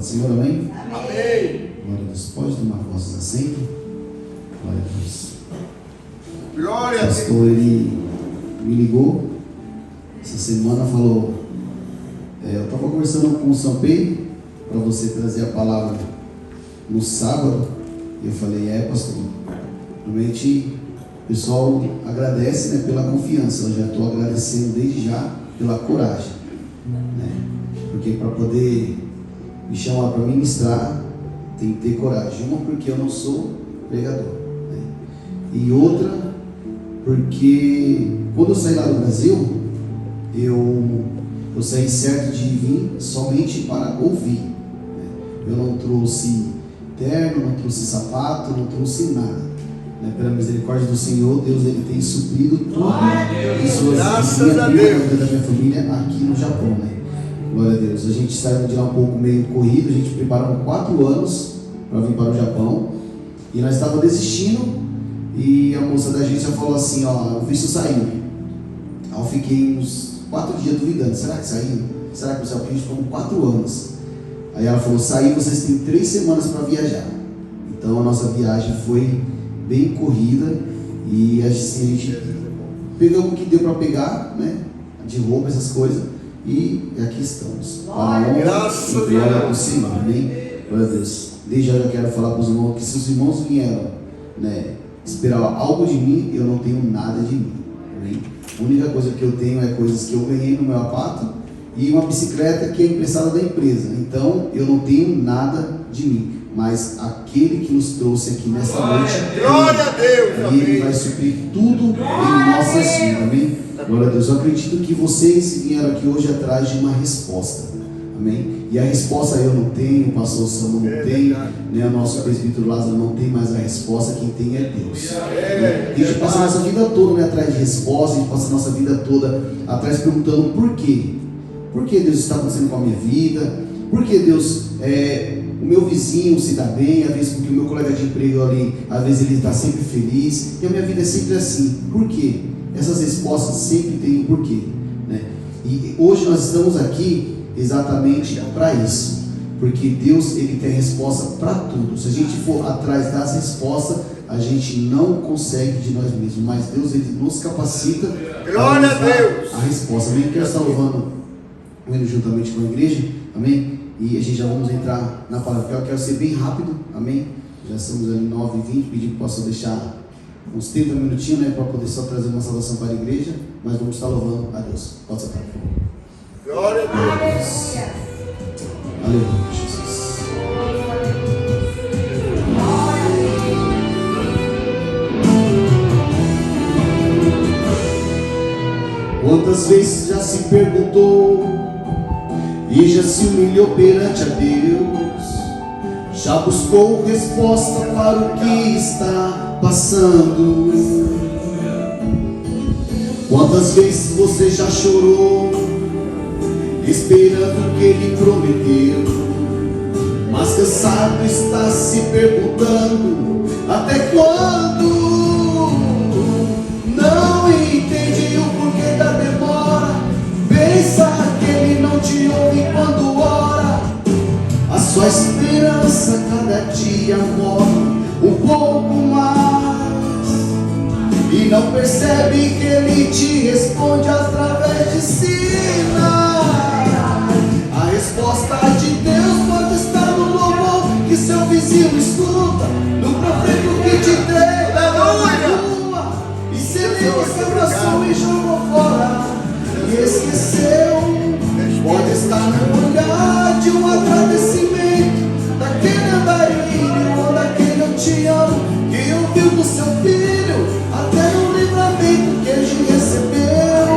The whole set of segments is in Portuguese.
do Senhor, amém? Amém. Glória a Deus. Pode tomar vossos assentos. Glória a Deus. Glória O a Deus. pastor, ele me ligou essa semana, falou, eu estava conversando com o São Pedro para você trazer a palavra no sábado. E eu falei, pastor, realmente o pessoal agradece, né, pela confiança. Eu já estou agradecendo desde já pela coragem, né? Porque para poder me chamar para ministrar tem que ter coragem. Uma, porque eu não sou pregador, né? E outra, porque quando eu saí lá do Brasil, eu saí certo de vir somente para ouvir, né? Eu não trouxe terno, não trouxe sapato, não trouxe nada, né? Pela misericórdia do Senhor, Deus, ele tem suprido tudo em suas Graças a vidas, Deus. na vida da minha família aqui no Japão, né? Glória a Deus. A gente saiu de lá um pouco meio corrido, a gente preparou 4 anos para vir para o Japão e nós estávamos desistindo. E a moça da agência falou assim, o visto saiu. Aí eu fiquei uns 4 dias duvidando, será que saiu? Será que o céu? Porque a gente ficou 4 anos. Aí ela falou, saiu, vocês têm 3 semanas para viajar. Então a nossa viagem foi bem corrida e assim, a gente pegamos o que deu para pegar, né? De roupa, essas coisas, e aqui estamos. Graças a Glória ao Deus. Senhor, amém? Glória a Deus. Desde já eu quero falar para os irmãos que se os irmãos vieram, né, esperar algo de mim, eu não tenho nada de mim, amém? A única coisa que eu tenho é coisas que eu ganhei no meu apato e uma bicicleta que é emprestada da empresa. Então eu não tenho nada de mim, mas aquele que nos trouxe aqui nesta noite, Glória a Deus. Ele Amém. vai suprir tudo em nossas vidas, amém? Glória a Deus. Eu acredito que vocês vieram aqui hoje atrás de uma resposta, amém? E a resposta eu não tenho, o pastor Samuel não tem, né? O nosso presbítero Lázaro não tem mais a resposta, quem tem é Deus. A gente passa a nossa vida toda, né, atrás de resposta, a gente passa a nossa vida toda atrás perguntando por quê? Por que Deus está acontecendo com a minha vida? Por que Deus, o meu vizinho se dá bem, às vezes porque o meu colega de emprego ali, às vezes ele está sempre feliz, e a minha vida é sempre assim. Por quê? Essas respostas sempre têm um porquê, né? E hoje nós estamos aqui exatamente para isso, porque Deus, ele tem resposta para tudo. Se a gente for atrás das respostas, a gente não consegue de nós mesmos, mas Deus, ele nos capacita Glória a nos dar Deus. a resposta. Amém? Quero estar louvando o hino juntamente com a igreja, amém? E a gente já vamos entrar na palavra. Eu quero ser bem rápido, amém? Já estamos ali 9h20, pedir que possa deixar uns 30 minutinhos, né, para poder só trazer uma saudação para a igreja, mas vamos estar louvando a Deus. Pode sentar, por favor. Glória a Deus. Aleluia, Jesus. Quantas vezes já se perguntou e já se humilhou perante a Deus, já buscou resposta para o que está passando? Quantas vezes você já chorou esperando o que Ele prometeu, mas cansado está se perguntando até quando? Não entende o porquê da demora, pensa que Ele não te ouve quando ora. A sua esperança cada dia morre um pouco mais, e não percebe que Ele te responde através de sinais. A resposta de Deus pode estar no louvor que seu vizinho escuta, no profeta que te treina na rua, e se ele você abraçou e jogou fora e esqueceu. Pode estar no olhar de um agradecimento daquele andarilho ou daquele eu te amo que ouviu do seu filho até o livramento que ele recebeu,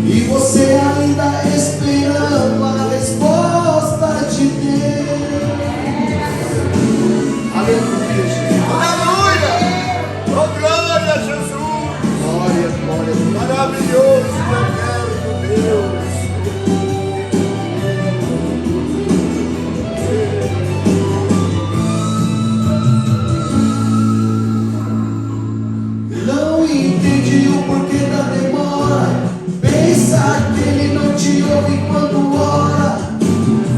e você ainda esperando a resposta de Deus. Aleluia, Jesus. Aleluia. Oh, glória a Jesus. Glória, glória, glória. Maravilhoso, meu Deus. Não entendi o porquê da demora, pensa que Ele não te ouve quando ora.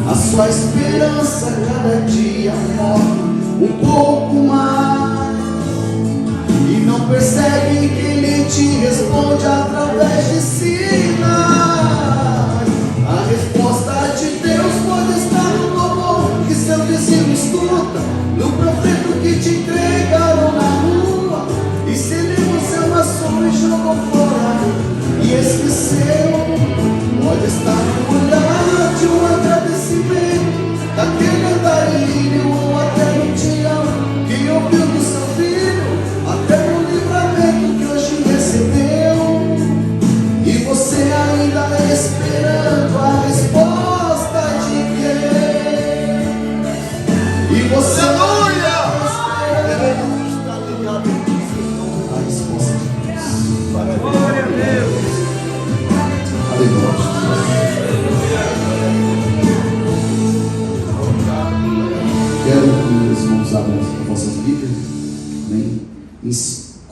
A sua esperança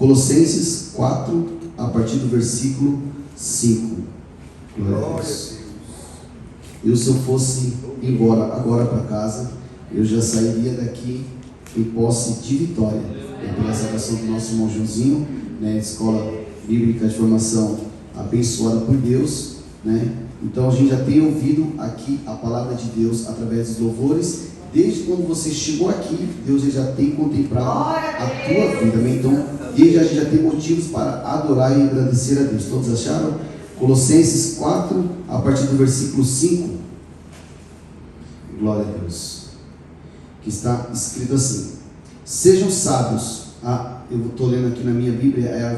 Colossenses 4, a partir do versículo 5. Glória a Deus. Eu, se eu fosse embora agora para casa, eu já sairia daqui em posse de vitória. Pela salvação do nosso irmão Joãozinho, né, escola bíblica de formação abençoada por Deus, né? Então a gente já tem ouvido aqui a palavra de Deus através dos louvores. Desde quando você chegou aqui, Deus já tem contemplado a tua vida, né? Então desde a gente já tem motivos para adorar e agradecer a Deus. Todos acharam? Colossenses 4, a partir do versículo 5. Glória a Deus. Que está escrito assim: sejam sábios. Eu estou lendo aqui na minha Bíblia, é a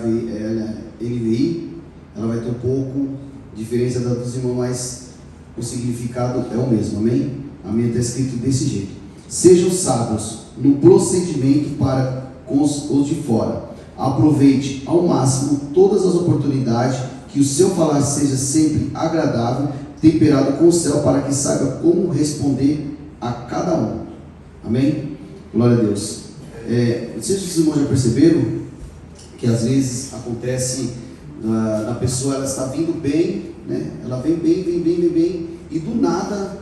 NVI. Ela vai ter um pouco diferença da dos irmãos, mas o significado é o mesmo, amém? A minha está escrito desse jeito: sejam sábios no procedimento para com os de fora. Aproveite ao máximo todas as oportunidades, que o seu falar seja sempre agradável, temperado com o céu, para que saiba como responder a cada um. Amém? Glória a Deus. Não sei se os irmãos já perceberam que às vezes acontece na pessoa, ela está vindo bem, né? Ela vem bem, e do nada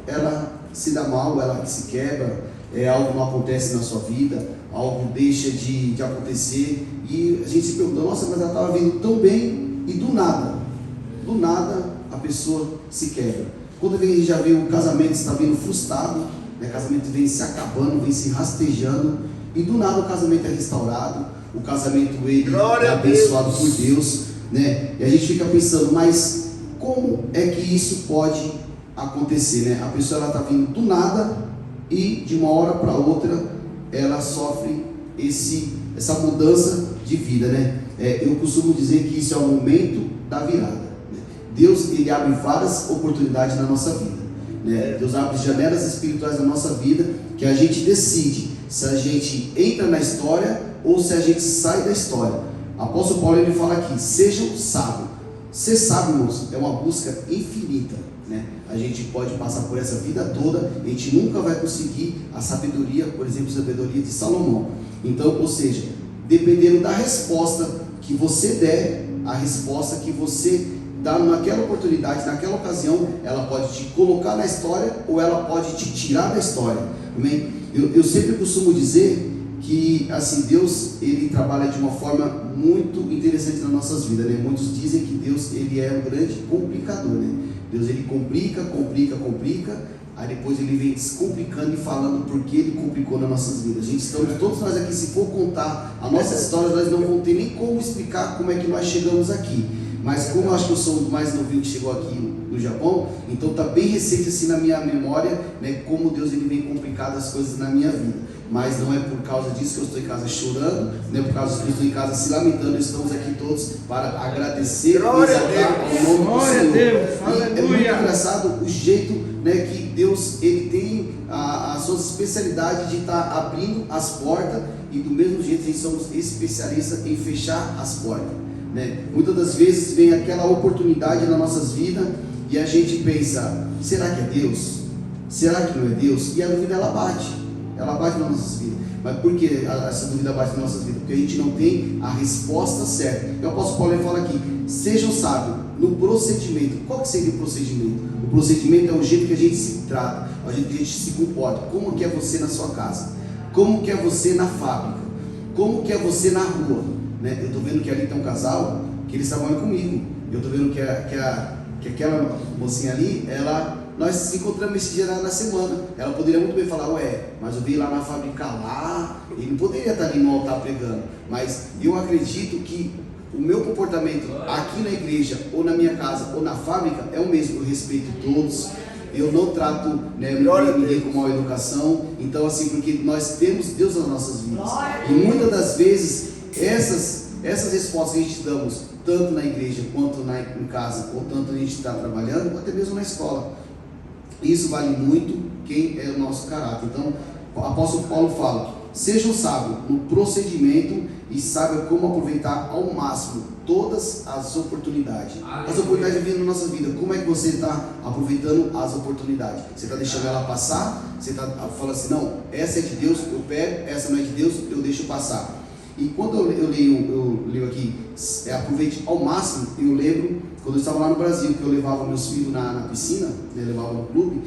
ela se dá mal, ela se quebra, algo não acontece na sua vida, algo deixa de acontecer, e a gente se pergunta: nossa, mas ela estava vindo tão bem, e do nada a pessoa se quebra. Quando a gente já vê o casamento está vindo frustrado, o casamento vem se acabando, vem se rastejando, e do nada o casamento é restaurado, o casamento ele é abençoado por Deus, né? E a gente fica pensando: mas como é que isso pode acontecer, né? A pessoa ela está vindo do nada e de uma hora para outra ela sofre essa mudança de vida, né? Eu costumo dizer que isso é o momento da virada, né? Deus ele abre várias oportunidades na nossa vida, né? Deus abre janelas espirituais na nossa vida, que a gente decide se a gente entra na história ou se a gente sai da história. Apóstolo Paulo ele fala aqui: sejam sábios. Ser sábio, irmãos, é uma busca infinita, né? A gente pode passar por essa vida toda, a gente nunca vai conseguir a sabedoria, por exemplo, a sabedoria de Salomão. Então, ou seja, dependendo da resposta que você der, a resposta que você dá naquela oportunidade, naquela ocasião, ela pode te colocar na história ou ela pode te tirar da história. Amém? Eu sempre costumo dizer que assim, Deus ele trabalha de uma forma muito interessante nas nossas vidas, né? Muitos dizem que Deus ele é um grande complicador, né? Deus ele complica, aí depois ele vem descomplicando e falando porque ele complicou nas nossas vidas. Gente, estamos todos nós aqui, se for contar a nossa história, nós não vamos ter nem como explicar como é que nós chegamos aqui. Mas como eu acho que eu sou o mais novinho que chegou aqui no Japão, então está bem recente assim na minha memória, né, como Deus ele vem complicando as coisas na minha vida. Mas não é por causa disso que eu estou em casa chorando, não é por causa disso que eu estou em casa se lamentando. Estamos aqui todos para agradecer e exaltar o nome do Senhor. E é muito engraçado o jeito, né, que Deus ele tem a sua especialidade de estar abrindo as portas, e do mesmo jeito a gente somos especialistas em fechar as portas, né? Muitas das vezes vem aquela oportunidade nas nossas vidas e a gente pensa: será que é Deus? Será que não é Deus? E a dúvida ela bate nas nossas vidas. Mas por que essa dúvida bate nas nossas vidas? Porque a gente não tem a resposta certa. E o apóstolo Paulo fala aqui: sejam sábios no procedimento. Qual que seria o procedimento? O procedimento é o jeito que a gente se trata, é o jeito que a gente se comporta. Como que é você na sua casa? Como que é você na fábrica? Como que é você na rua? Né? Eu estou vendo que ali tem um casal que eles trabalham comigo. Eu estou vendo que aquela mocinha ali, nós se encontramos esse dia na semana. Ela poderia muito bem falar: ué, mas eu vi lá na fábrica lá, ele não poderia estar ali no altar pregando. Mas eu acredito que o meu comportamento aqui na igreja, ou na minha casa, ou na fábrica, é o mesmo. Eu respeito todos, eu não trato, né, ninguém com mal educação. Então assim, porque nós temos Deus nas nossas vidas. E muitas das vezes, essas respostas que a gente damos, tanto na igreja, quanto em casa, ou tanto a gente está trabalhando, ou até mesmo na escola, isso vale muito quem é o nosso caráter. Então, o apóstolo Paulo fala: sejam sábios no procedimento e saibam como aproveitar ao máximo todas as oportunidades. As oportunidades vindo na nossa vida. Como é que você está aproveitando as oportunidades? Você está deixando ela passar? Você está falando assim: não, essa é de Deus, eu pego, essa não é de Deus, eu deixo passar. E quando eu leio aqui, aproveite ao máximo, eu lembro, quando eu estava lá no Brasil, que eu levava meus filhos na piscina, né, levava no clube,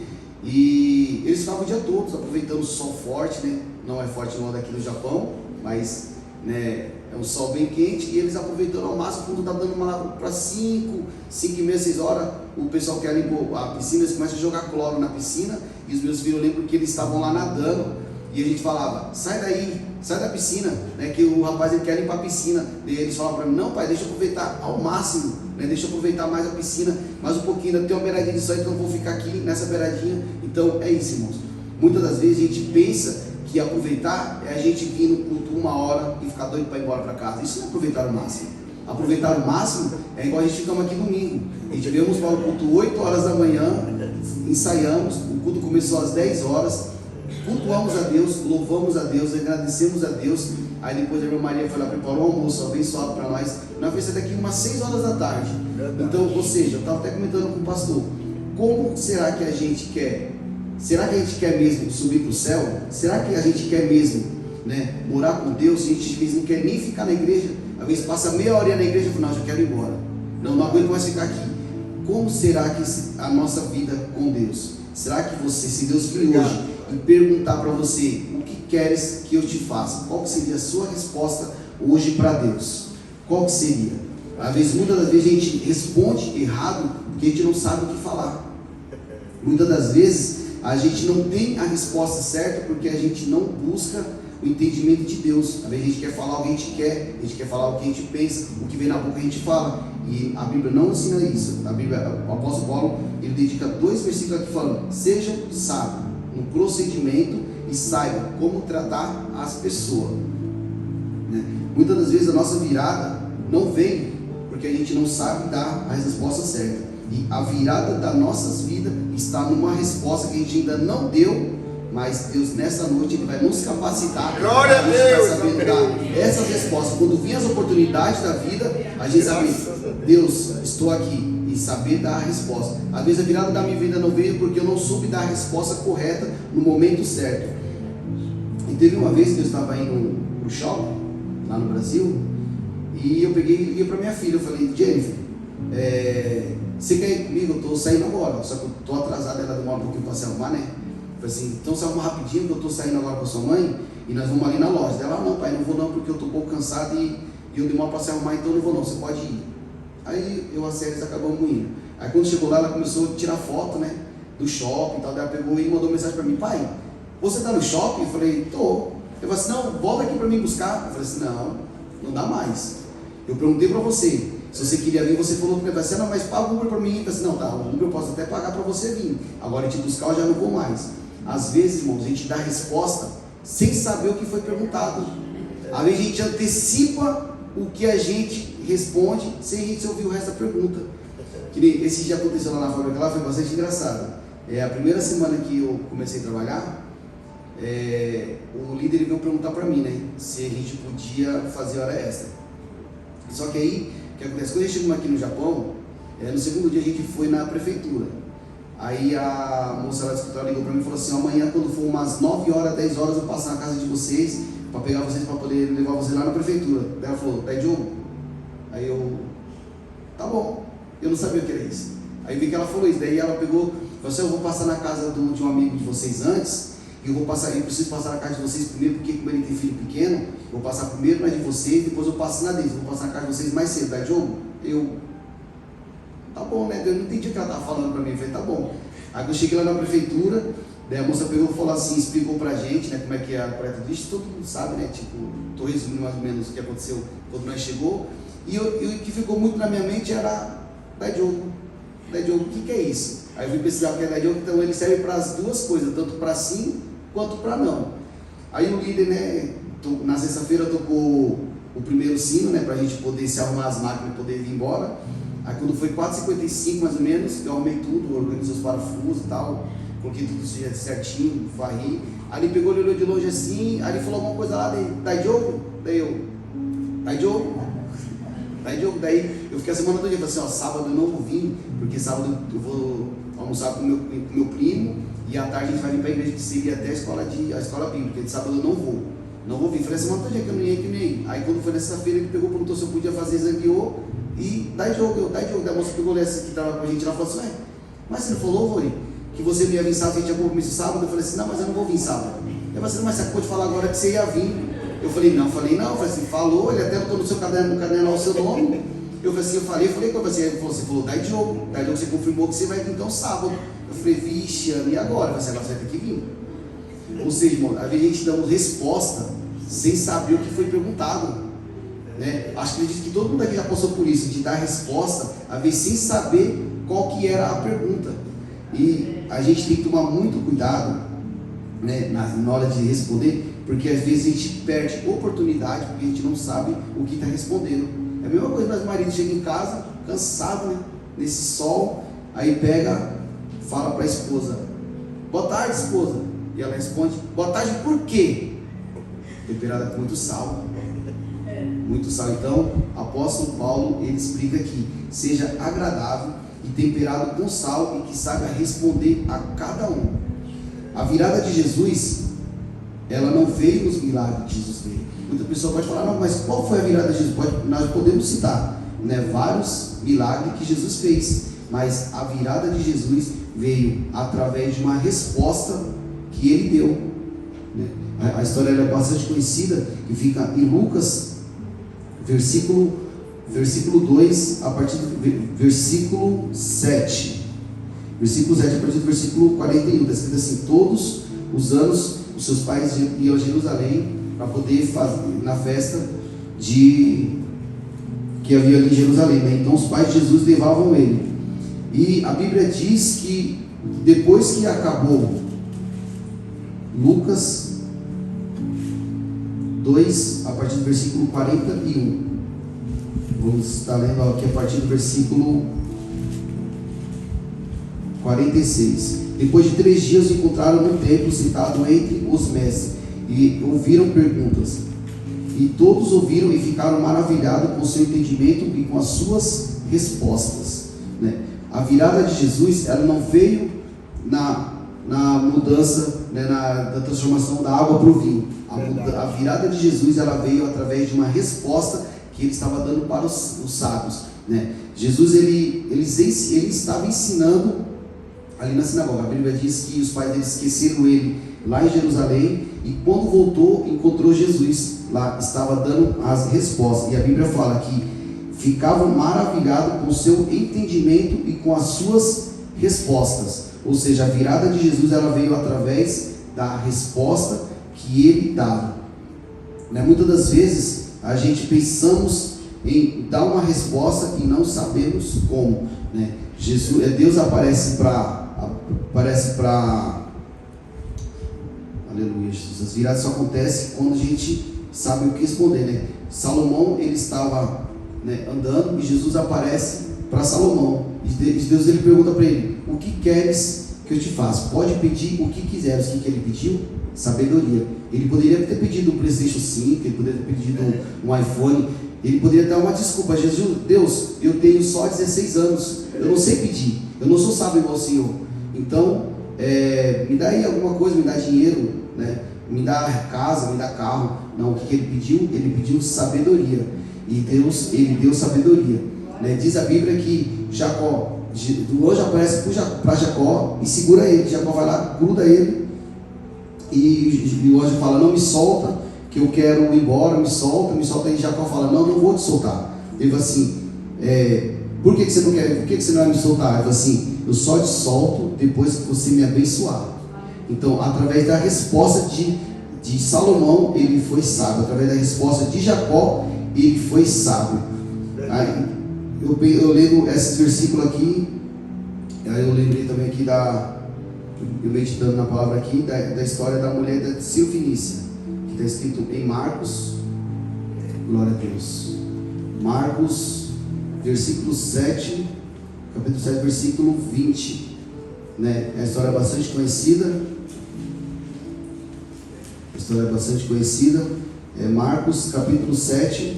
e eles ficavam o dia todo aproveitando o sol forte, né? Não é forte igual daqui no Japão, mas né, é um sol bem quente, e eles aproveitando ao máximo. Quando está dando uma para 5 e meia, 6 horas, o pessoal quer limpar a piscina, eles começam a jogar cloro na piscina, e os meus filhos, eu lembro que eles estavam lá nadando, e a gente falava, sai daí, sai da piscina, né, que o rapaz ele quer limpar a piscina. E eles falavam para mim, não pai, deixa eu aproveitar ao máximo, né, deixa eu aproveitar mais a piscina, mais um pouquinho, tem uma beiradinha disso aí, então eu vou ficar aqui nessa beiradinha. Então é isso, irmãos. Muitas das vezes a gente pensa que aproveitar é a gente vir no culto 1 hora e ficar doido para ir embora para casa. Isso não é aproveitar o máximo. Aproveitar o máximo é igual a gente ficamos aqui domingo. A gente viemos para o culto 8 horas da manhã, ensaiamos, o culto começou às 10 horas, cultuamos a Deus, louvamos a Deus, agradecemos a Deus. Aí depois a irmã Maria foi lá, preparou um almoço abençoado para nós. Nós vamos sair daqui umas 6 horas da tarde. Então, ou seja, eu estava até comentando com o pastor, como será que a gente quer? Será que a gente quer mesmo subir para o céu? Será que a gente quer mesmo, né, morar com Deus? A gente às vezes não quer nem ficar na igreja. Às vezes passa meia hora na igreja e fala, não, já quero ir embora. Não aguento mais ficar aqui. Como será que a nossa vida com Deus? Será que você, se Deus vir hoje e perguntar para você, o que queres que eu te faça? Qual que seria a sua resposta hoje para Deus? Qual que seria? Às vezes, muitas das vezes a gente responde errado porque a gente não sabe o que falar. Muitas das vezes a gente não tem a resposta certa porque a gente não busca o entendimento de Deus. Às vezes a gente quer falar o que a gente quer falar o que a gente pensa, o que vem na boca a gente fala. E a Bíblia não ensina isso. A Bíblia, o apóstolo Paulo, ele dedica 2 versículos aqui falando, sejam sábios no procedimento e saibam como tratar as pessoas. Né? Muitas das vezes a nossa virada não vem porque a gente não sabe dar a resposta certa. E a virada das nossas vidas está numa resposta que a gente ainda não deu, mas Deus nessa noite Ele vai nos capacitar Glória a Deus, saber dar essas respostas. Quando vir as oportunidades da vida, a gente sabe, Deus, estou aqui, e saber dar a resposta. Às vezes a virada da minha vida não veio porque eu não soube dar a resposta correta no momento certo. E teve uma vez que eu estava indo no shopping, lá no Brasil, e eu peguei e liguei para minha filha, eu falei, Jennifer, você quer ir comigo? Eu estou saindo agora, só que eu estou atrasado, ela demora um pouquinho para se arrumar, né? Eu falei assim, então se arruma rapidinho que eu estou saindo agora com a sua mãe e nós vamos ali na loja. Ela, não pai, não vou não porque eu estou um pouco cansado e eu demoro para se arrumar, então não vou não, você pode ir. Aí eu, a Célia, acabamos indo. Aí quando chegou lá, ela começou a tirar foto, né, do shopping e tal, daí ela pegou e mandou mensagem para mim, pai, você está no shopping? Eu falei, tô. Eu falei assim, não, volta aqui para mim buscar. Eu falei assim, não dá mais. Eu perguntei para você, se você queria vir, você falou para mim, assim, não, mas paga o Uber para mim. Eu falei assim, não, tá, o Uber eu posso até pagar para você vir, agora te buscar eu já não vou mais. Às vezes, irmãos, a gente dá resposta sem saber o que foi perguntado. Às vezes a gente antecipa o que a gente responde sem a gente ouvir o resto da pergunta. Que esse dia aconteceu lá na fábrica, lá foi bastante engraçado. A primeira semana que eu comecei a trabalhar, o líder veio perguntar para mim, né, se a gente podia fazer hora extra. Só que aí, o que acontece? Quando a gente chegou aqui no Japão, no segundo dia a gente foi na prefeitura. Aí a moça lá do escritório ligou para mim e falou assim, amanhã quando for umas 9 horas, 10 horas eu passo na casa de vocês para pegar vocês, para poder levar vocês lá na prefeitura. Daí ela falou, tá Diogo? Aí eu, tá bom, eu não sabia o que era isso. Aí vi que ela falou isso, daí ela pegou, falou assim, eu vou passar na casa de um amigo de vocês antes, e eu preciso passar na casa de vocês primeiro, porque como ele tem filho pequeno, eu vou passar primeiro na de vocês, depois eu passo na deles, eu vou passar na casa de vocês mais cedo, tá Diogo? Eu, tá bom, né? Eu não entendi o que ela estava falando para mim, eu falei, tá bom. Aí eu cheguei lá na prefeitura, daí a moça pegou e falou assim, explicou pra gente, né, como é que é a coleta de lixo, todo mundo sabe, né, tipo, tô resumindo mais ou menos o que aconteceu quando nós chegou, e o que ficou muito na minha mente era, da Diogo, o que é isso? Aí eu fui pesquisar o que é da Diogo, então ele serve para as duas coisas, tanto para sim, quanto para não. Aí o líder, né, na sexta-feira tocou o primeiro sino, né, pra gente poder se arrumar as máquinas e poder vir embora. Aí quando foi 4h55 mais ou menos, eu arrumei tudo, organizei os parafusos e tal, coloquei tudo certinho, varri. Aí ele pegou, ele olhou de longe assim, aí ele falou alguma coisa lá, tá Diogo? Daí eu, tá Diogo? Daí eu fiquei a semana toda, eu falei assim, ó, sábado eu não vou vir, porque sábado eu vou almoçar com meu primo, e à tarde a gente vai vir para a igreja de seguir até a escola bíblica, de sábado eu não vou. não vou vir. Falei assim, mas todo dia que eu não ia, que eu nem ia. Aí quando foi nessa feira, ele pegou, perguntou se eu podia fazer exame e dá jogo. Da moça pegou essa que estava com a gente lá e falou assim, mas você não falou, Vori, que você não ia vir sábado, a gente tinha compromisso sábado? Eu falei assim, não, mas eu não vou vir sábado. Eu falei assim, mas você acabou de falar agora que você ia vir. Eu falei assim, falou, ele até botou no seu caderno lá o seu nome. Eu falei assim, ele falou, você falou, dá jogo, você confirmou que você vai vir então sábado. Eu falei, vixe, e agora? Eu falei assim, agora você vai ter que vir. Ou seja, irmão, às vezes a gente dá resposta sem saber o que foi perguntado, né? Acho que acredito que todo mundo aqui já passou por isso, de dar resposta, às vezes sem saber qual que era a pergunta. E a gente tem que tomar muito cuidado, né, na hora de responder, porque às vezes a gente perde oportunidade, porque a gente não sabe o que está respondendo. É a mesma coisa, mas o marido chega em casa, cansado, né, nesse sol, aí pega, fala para a esposa, boa tarde, esposa. E ela responde, boa tarde, por quê? Temperada com muito sal. Muito sal. Então, apóstolo Paulo, ele explica aqui, seja agradável e temperado com sal e que saiba responder a cada um. A virada de Jesus, ela não veio nos milagres que Jesus veio. Muita pessoa pode falar, não, mas qual foi a virada de Jesus? Nós podemos citar, né, vários milagres que Jesus fez, mas a virada de Jesus veio através de uma resposta que ele deu, né? A história é bastante conhecida, que fica em Lucas, versículo 2, a partir do versículo 7. Versículo 7, a partir do versículo 41, está escrito assim: todos os anos os seus pais iam a Jerusalém para poder fazer na festa que havia ali em Jerusalém, né? Então os pais de Jesus levavam ele, e a Bíblia diz que depois que acabou, Lucas 2, a partir do versículo 41, vamos estar lendo aqui a partir do versículo 46. Depois de 3 dias encontraram no templo sentado entre os mestres e ouviram perguntas, e todos ouviram e ficaram maravilhados com o seu entendimento e com as suas respostas, né? A virada de Jesus, ela não veio na mudança, né, da transformação da água para o vinho. A virada de Jesus, ela veio através de uma resposta que ele estava dando para os sábios, né? Jesus, ele estava ensinando ali na sinagoga. A Bíblia diz que os pais dele esqueceram ele lá em Jerusalém, e quando voltou, encontrou Jesus lá, estava dando as respostas, e a Bíblia fala que ficavam maravilhados com o seu entendimento e com as suas respostas. Ou seja, a virada de Jesus, ela veio através da resposta que ele dava, né? Muitas das vezes a gente pensamos em dar uma resposta e não sabemos como, né? Deus aparece para aleluia, Jesus. As viradas só acontecem quando a gente sabe o que responder, né? Salomão, ele estava, né, andando, e Jesus aparece para Salomão, e Deus, ele pergunta para ele: o que queres que eu te faça? Pode pedir o que quiseres. O que ele pediu? Sabedoria. Ele poderia ter pedido um PlayStation 5, ele poderia ter pedido um iPhone, ele poderia dar uma desculpa: Jesus, Deus, eu tenho só 16 anos, eu não sei pedir, eu não sou sábio igual o Senhor, então me dá aí alguma coisa, me dá dinheiro, né? Me dá casa, me dá carro. Não, o que ele pediu? Ele pediu sabedoria, e Deus, ele deu sabedoria, né? Diz a Bíblia que Jacó, do longe aparece para Jacó e segura ele. Jacó vai lá, gruda ele, e o anjo fala: não me solta, que eu quero ir embora, me solta. E Jacó fala: não vou te soltar. Ele fala assim: por que você não quer, por que você não vai me soltar? Ele fala assim: eu só te solto depois que você me abençoar. Então, através da resposta de Salomão, ele foi sábio. Através da resposta de Jacó, ele foi sábio. Aí, eu lendo esse versículo aqui, aí eu lembrei também aqui eu meditando na palavra aqui, da história da mulher da Sirofenícia, que está escrito em Marcos, glória a Deus, Marcos, versículo 7, capítulo 7, versículo 20, né? É uma história bastante conhecida, é Marcos, capítulo 7,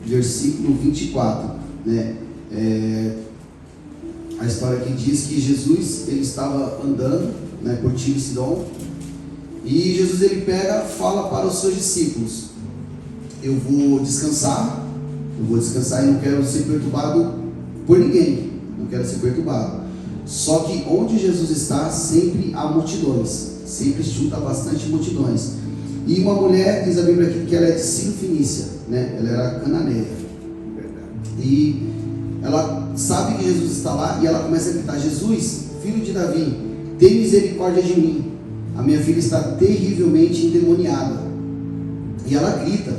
versículo 24, né? A história aqui diz que Jesus, ele estava andando, né, por Tiro e Sidom, E Jesus ele pega, fala para os seus discípulos: eu vou descansar e não quero ser perturbado por ninguém, não quero ser perturbado. Só que onde Jesus está, sempre há multidões, sempre junta bastante multidões. E uma mulher, diz a Bíblia aqui, que ela é de Sirofenícia, né? Ela era cananeia. E ela sabe que Jesus está lá e ela começa a gritar: Jesus, filho de Davi, tem misericórdia de mim, a minha filha está terrivelmente endemoniada. E ela grita,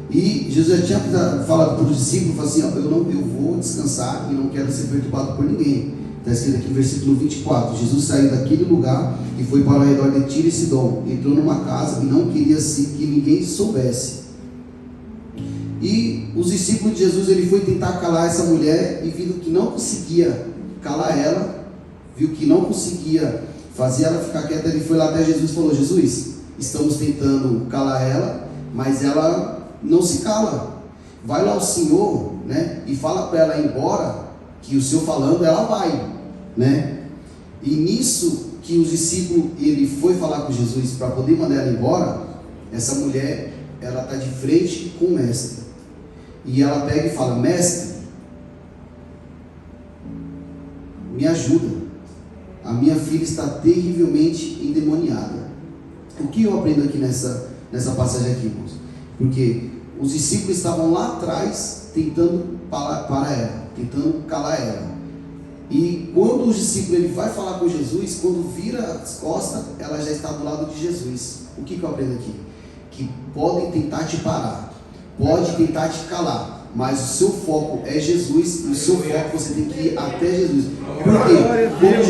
e Jesus já tinha falado para os discípulos, falou assim: eu vou descansar e não quero ser perturbado por ninguém. Está escrito aqui no versículo 24: Jesus saiu daquele lugar e foi para o redor de Tiro e Sidom, entrou numa casa e não queria que ninguém soubesse. E os discípulos de Jesus, ele foi tentar calar essa mulher, e vindo que não conseguia calar ela, viu que não conseguia fazer ela ficar quieta, ele foi lá até Jesus e falou: Jesus, estamos tentando calar ela, mas ela não se cala. Vai lá o Senhor, né, e fala para ela ir embora, que o Senhor falando, ela vai, né? E nisso que os discípulos, ele foi falar com Jesus para poder mandar ela embora, essa mulher, ela está de frente com o mestre, e ela pega e fala: mestre, me ajuda, a minha filha está terrivelmente endemoniada. O que eu aprendo aqui nessa passagem aqui, irmãos? Porque os discípulos estavam lá atrás tentando parar ela, tentando calar ela. E quando os discípulos, ele vai falar com Jesus, quando vira as costas, ela já está do lado de Jesus. O que eu aprendo aqui? Que podem tentar te parar, pode tentar te calar, mas o seu foco é Jesus, e o seu foco você tem que ir até Jesus. Porque quando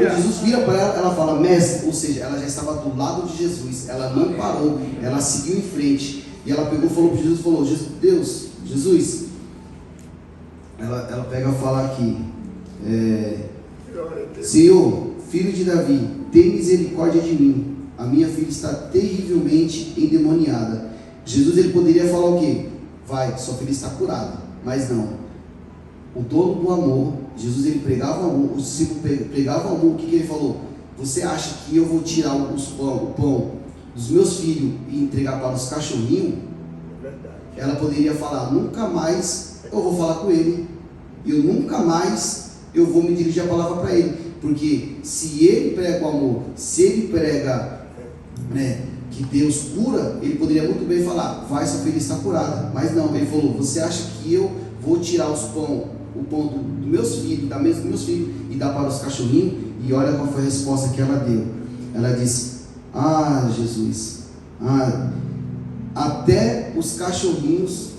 Jesus vira para ela, ela fala: mestre, ou seja, ela já estava do lado de Jesus, ela não parou, ela seguiu em frente, e ela pegou, falou para Jesus, falou: Jesus, ela pega e fala aqui: Senhor, filho de Davi, tem misericórdia de mim, a minha filha está terrivelmente endemoniada. Jesus, ele poderia falar o quê? Vai, sua filha está curada. Mas não, o dono do amor, Jesus, ele pregava o amor, os discípulos pregavam o amor. O que ele falou? Você acha que eu vou tirar o pão dos meus filhos e entregar para os cachorrinhos? Ela poderia falar: nunca mais eu vou falar com ele, eu nunca mais eu vou me dirigir a palavra para ele. Porque se ele prega o amor, se ele prega, né, que Deus cura, ele poderia muito bem falar: vai, sua filha está curada. Mas não, ele falou: você acha que eu vou tirar o pão dos meus filhos, da mesa dos meus filhos, e dar para os cachorrinhos? E olha qual foi a resposta que ela deu. Ela disse: ah, Jesus, até os cachorrinhos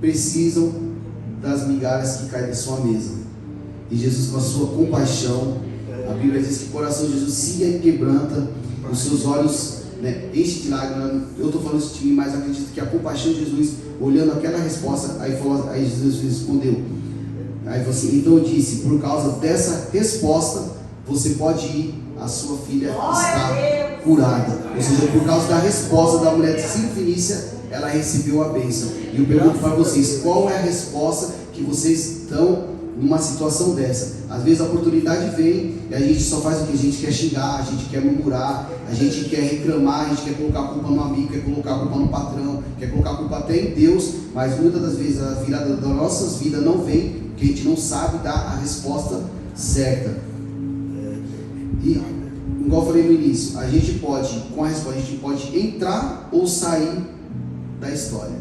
precisam das migalhas que caem da sua mesa. E Jesus, com a sua compaixão, a Bíblia diz que o coração de Jesus se quebranta, os seus olhos, né, enchem de lágrimas. Eu estou falando isso de mim, mas acredito que a compaixão de Jesus, olhando aquela resposta, aí Jesus respondeu, aí falou assim: então eu disse, por causa dessa resposta, você pode ir, a sua filha está curada. Ou seja, por causa da resposta da mulher de Sirofenícia, ela recebeu a bênção. E eu pergunto para vocês: qual é a resposta que vocês estão numa situação dessa? Às vezes a oportunidade vem e a gente só faz o que? A gente quer xingar, a gente quer murmurar, a gente quer reclamar, a gente quer colocar a culpa no amigo, quer colocar a culpa no patrão, quer colocar a culpa até em Deus. Mas muitas das vezes a virada das nossas vidas não vem porque a gente não sabe dar a resposta certa. E igual eu falei no início, a gente pode, com a resposta, a gente pode entrar ou sair da história,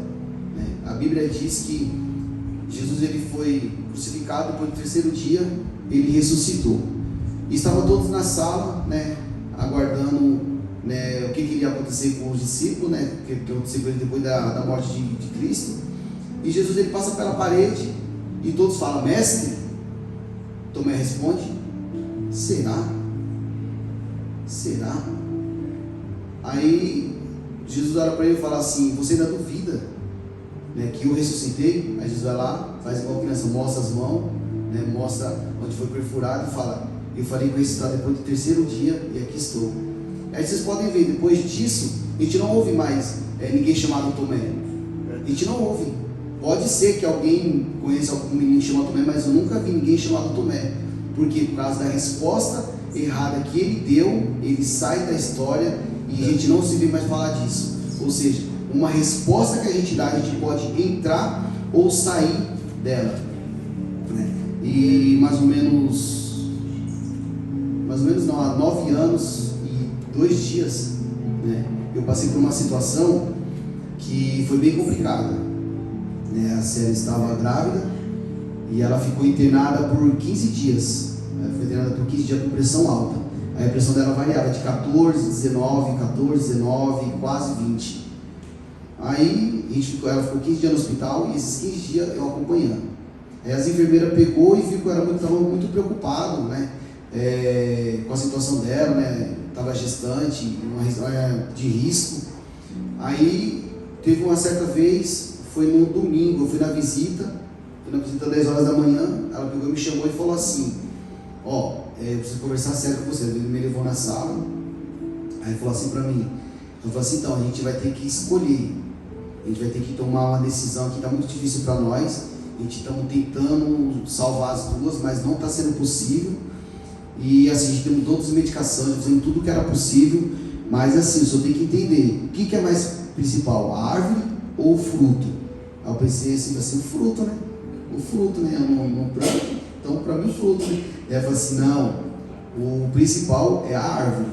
né? A Bíblia diz que Jesus, ele foi crucificado, depois do terceiro dia ele ressuscitou. E estavam todos na sala, né, aguardando, né, o que iria acontecer com os discípulos, né, o que aconteceu depois da morte de Cristo. E Jesus, ele passa pela parede e todos falam: mestre. Tomé responde: será? Aí Jesus olha para ele e fala assim: você ainda duvida, né, que eu ressuscitei? Aí Jesus vai lá, faz igual criança, mostra as mãos, né, mostra onde foi perfurado e fala: eu falei que eu ressuscitar depois do terceiro dia e aqui estou. Aí vocês podem ver, depois disso a gente não ouve mais ninguém chamado Tomé. A gente não ouve. Pode ser que alguém conheça algum menino chamado Tomé, mas eu nunca vi ninguém chamado Tomé. Por quê? Por causa da resposta errada que ele deu, ele sai da história e a gente não se vê mais falar disso. Ou seja, uma resposta que a gente dá, a gente pode entrar ou sair dela, né? E mais ou menos não, há 9 anos e 2 dias, né, eu passei por uma situação que foi bem complicada, né? A Célia estava grávida e ela ficou internada por 15 dias. Ela foi internada por 15 dias com pressão alta. Aí a pressão dela variava de 14, 19, quase 20. Aí ela ficou 15 dias no hospital e esses 15 dias eu acompanhando. Aí as enfermeiras pegou e estava muito preocupado, né, com a situação dela, né? Estava gestante, de risco. Aí teve uma certa vez, foi no domingo, eu fui na visita 10 horas da manhã, ela pegou e me chamou e falou assim: eu preciso conversar sério com você. Ele me levou na sala, aí falou assim pra mim, então, a gente vai ter que escolher, a gente vai ter que tomar uma decisão que está muito difícil para nós, a gente está tentando salvar as duas, mas não está sendo possível, e assim, a gente deu todas as medicações, fazendo tudo que era possível, mas assim, o senhor tem que entender, o que é mais principal, a árvore ou o fruto? Aí eu pensei assim, vai ser o fruto, né? O fruto, né? No branco, então para mim o fruto, né? Ela falou assim, não, o principal é a árvore,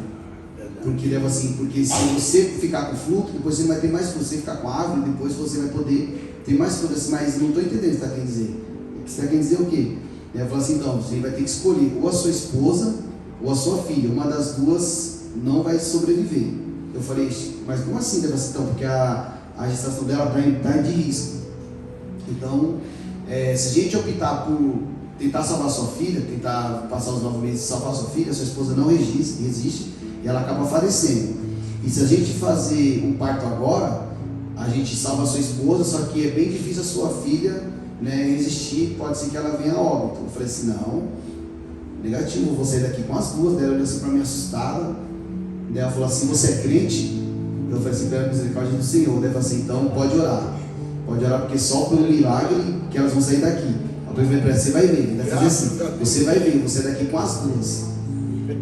porque ele assim, porque se você ficar com o fruto, depois você não vai ter mais fruto. Se você ficar com a árvore, depois você vai poder ter mais fruto. Mas não estou entendendo o que você está querendo dizer. Você está querendo dizer o quê? Ela falou assim, então, você vai ter que escolher ou a sua esposa ou a sua filha, uma das duas não vai sobreviver. Eu falei, mas como assim? Ela falou assim, então, porque a gestação dela está de risco. Então, se a gente optar por tentar salvar sua filha, tentar passar os 9 meses e salvar sua filha, sua esposa não resiste e ela acaba falecendo. E se a gente fazer um parto agora, a gente salva a sua esposa, só que é bem difícil a sua filha, né, resistir, pode ser que ela venha a óbito. Eu falei assim, não, negativo, vou sair daqui com as duas. Daí ela olhou assim para mim assustada, daí ela falou assim, você é crente? Eu falei assim, pela misericórdia do Senhor. Daí ela falou assim, então pode orar, porque só pelo milagre que elas vão sair daqui. Depois vai para você vai ver, ele vai fazer assim, você vai ver, você é daqui com as duas.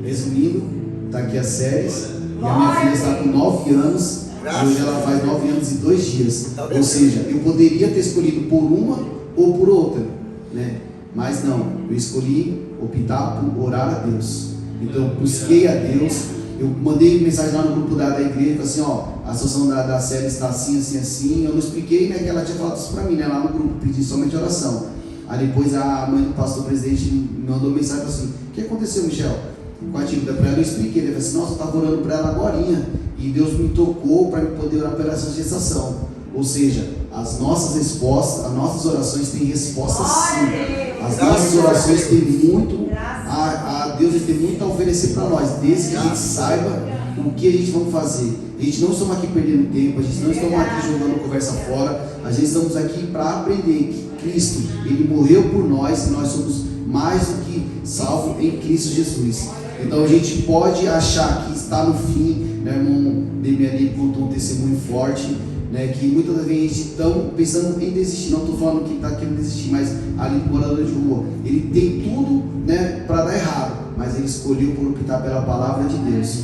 Resumindo, está aqui as séries, e a minha filha está com 9 anos, e hoje ela faz 9 anos e 2 dias. Ou seja, eu poderia ter escolhido por uma ou por outra, né? Mas não, eu escolhi optar por orar a Deus. Então eu busquei a Deus, eu mandei mensagem lá no grupo da igreja, assim, a situação da série está assim. Eu não expliquei, né, que ela tinha falado isso para mim, né, lá no grupo, pedi somente oração. Aí depois a mãe do pastor presidente me mandou mensagem assim, o que aconteceu, Michel? Com a dívida para ela, eu expliquei. Ele falou assim, nossa, eu estava orando para ela agorinha e Deus me tocou para poder orar pela essa gestação. Ou seja, as nossas respostas, as nossas orações têm resposta sim. As nossas orações têm muito, Deus tem muito a oferecer para nós, desde que a gente saiba o que a gente vai fazer. A gente não estamos aqui perdendo tempo, a gente não estamos aqui jogando conversa fora, a gente estamos aqui para aprender que Cristo, Ele morreu por nós e nós somos mais do que salvos em Cristo Jesus. Então a gente pode achar que está no fim, né? O irmão Demiani contou um testemunho forte, né? Que muitas das vezes a gente está pensando em desistir. Não estou falando que está querendo desistir, mas ali no morador de rua, ele tem tudo, né, para dar errado, mas ele escolheu por optar pela palavra de Deus.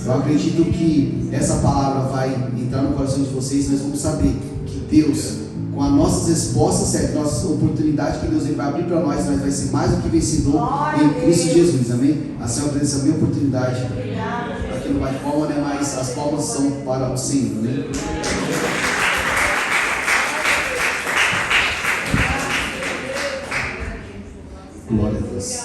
Eu acredito que essa palavra vai entrar no coração de vocês. Nós vamos saber que Deus, com as nossas respostas certas, nossas oportunidades que Deus ele vai abrir para nós vai ser mais do que vencedor em Cristo Jesus, amém? A Senhora agradeço a minha oportunidade, aqui no bate-palma, né? Mas as palmas são para o Senhor, né? Glória a Deus.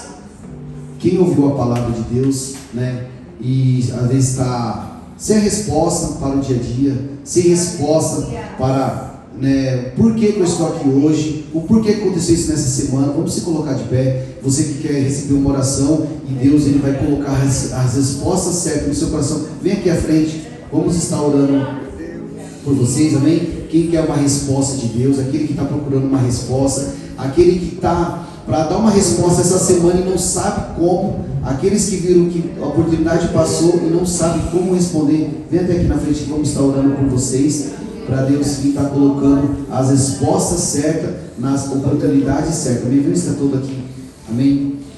Quem ouviu a palavra de Deus, né? E às vezes está sem resposta para o dia a dia, sem resposta para, né, por que eu estou aqui hoje, o porquê aconteceu isso nessa semana. Vamos se colocar de pé. Você que quer receber uma oração e Deus ele vai colocar as respostas certas no seu coração, vem aqui à frente. Vamos estar orando por vocês, amém? Quem quer uma resposta de Deus, aquele que está procurando uma resposta, aquele que está para dar uma resposta essa semana e não sabe como, aqueles que viram que a oportunidade passou e não sabem como responder, vem até aqui na frente que vamos estar orando por vocês, para Deus que está colocando as respostas certas nas oportunidades certas. Amém? Vamos estar todo aqui, amém?